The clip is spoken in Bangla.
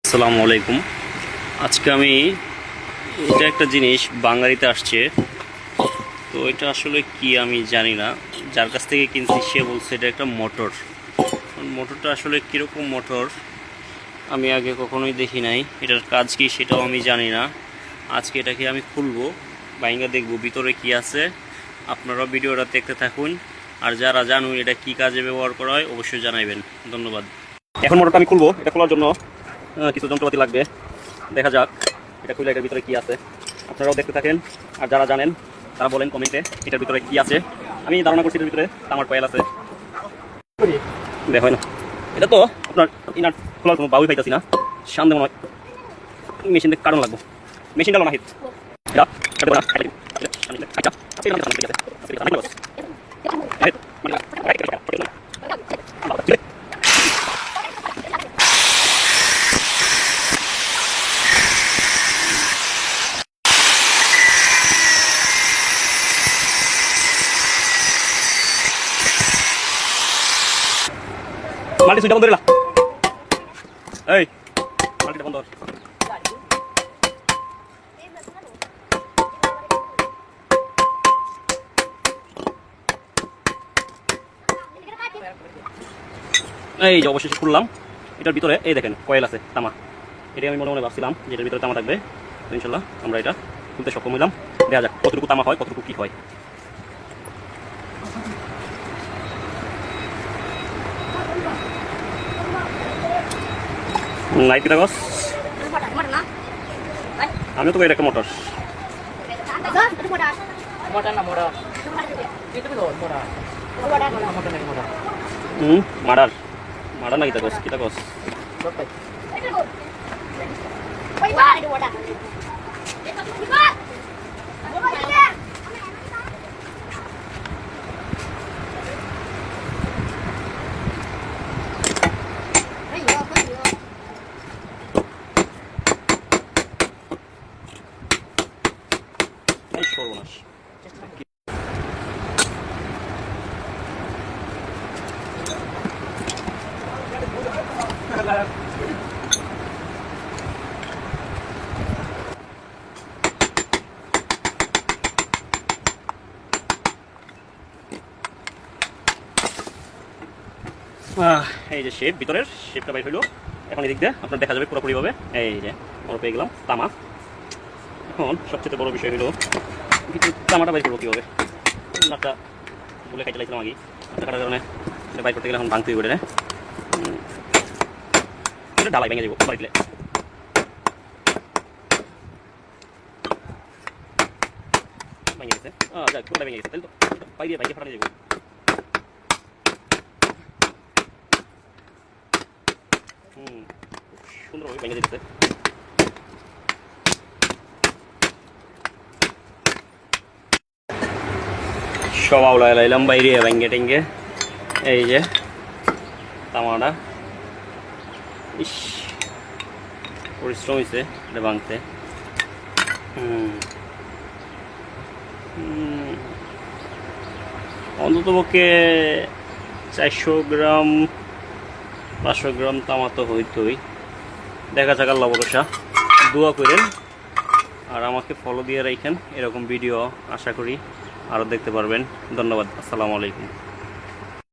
আসসালামু আলাইকুম। আজকে আমি এটা একটা জিনিস বাঙালিতে আসছে, তো এটা আসলে কি আমি জানি না। যার কাছ থেকে কিনছি সে বলছে এটা একটা মোটর। মোটরটা আসলে কীরকম মোটর আমি আগে কখনোই দেখি নাই, এটার কাজ কি সেটাও আমি জানি না। আজকে এটাকে আমি খুলবো, বাইঙ্গা দেখবো ভিতরে কি আছে। আপনারা ভিডিওটা দেখতে থাকুন, আর যারা জানুন এটা কি কাজে ব্যবহার করা হয় অবশ্যই জানাইবেন। ধন্যবাদ। এখন মোটরটা আমি খুলবো, এটা খোলার জন্য কিছু যন্ত্রপাতি লাগবে। দেখা যাক এটা খুলে এটার ভিতরে কি আছে, আপনারাও দেখতে থাকেন। আর যারা জানেন তারা বলেন কমেন্টে এটার ভিতরে কি আছে। আমি ধারণা করছি এটার ভিতরে তামার কয়েল আছে। দেখো না, এটা তো আপনার ইনার খোলার কোনো বাউই পাইতেছি না। সামনে মনে হয় মেশিন দিয়ে কারণ লাগবো। মেশিন ডালো না হিট মাল্টি সুইচটা বন্ধ রে। এই মাল্টিটা বন্ধ। এই যে অবশেষে খুললাম, এটার ভিতরে এই দেখেন কয়েল আছে তামা। এটাই আমি মনে মনে ভাবছিলাম যে এটার ভিতরে তামা থাকবে, তো ইনশাল্লাহ আমরা এটা খুলতে সক্ষম হইলাম। দেখা যাক কতটুকু তামা হয়, কতটুকু কি হয়। নাইট কাগজ আমি তো এটা একটা মোটর। মার্ডার মার্ডার নাকি কাগজ কি কাগজ? সর্বনাশ। এই যে শেপ, ভিতরের শেপটা বাইর হইলো। এখন এদিক দিয়ে আপনার দেখা যাবে পুরোপুরিভাবে। এই যে আমরা পেয়ে গেলাম তামা। এখন সবচেয়ে বড় বিষয় হলো তামাটা বাইর করবো কীভাবে। নাটটা বলে খাইতে লাগছিলাম আগে, নাটটা কাটার কারণে এটা বাইর করতে গেলে এখন ভাঙতে হবে। এটা ঢালাই ভেঙে যাবো বাড়ি দিলে। ভেঙে গেছে, যাক পুরোটা ভেঙে গেছে, তাহলে তো পাই দিয়ে বাইকে ফাটানো যাবো। সুন্দরভাবে ভেঙে যেতেছে। সব আওলা লাইলাম বাইরে ভেঙে টেঙ্গে। এই যে তামাটা, ইস পরিশ্রম হয়েছে এটা ভাঙতে। অন্তত পক্ষে 400 গ্রাম 500 গ্রাম তামা তো হইতই। দেখা যাক, আল্লাহ ভরসা। দোয়া করেন আর আমাকে ফলো দিয়ে রাখেন, এরকম ভিডিও আশা করি আরও দেখতে পারবেন। ধন্যবাদ। আসসালামু আলাইকুম।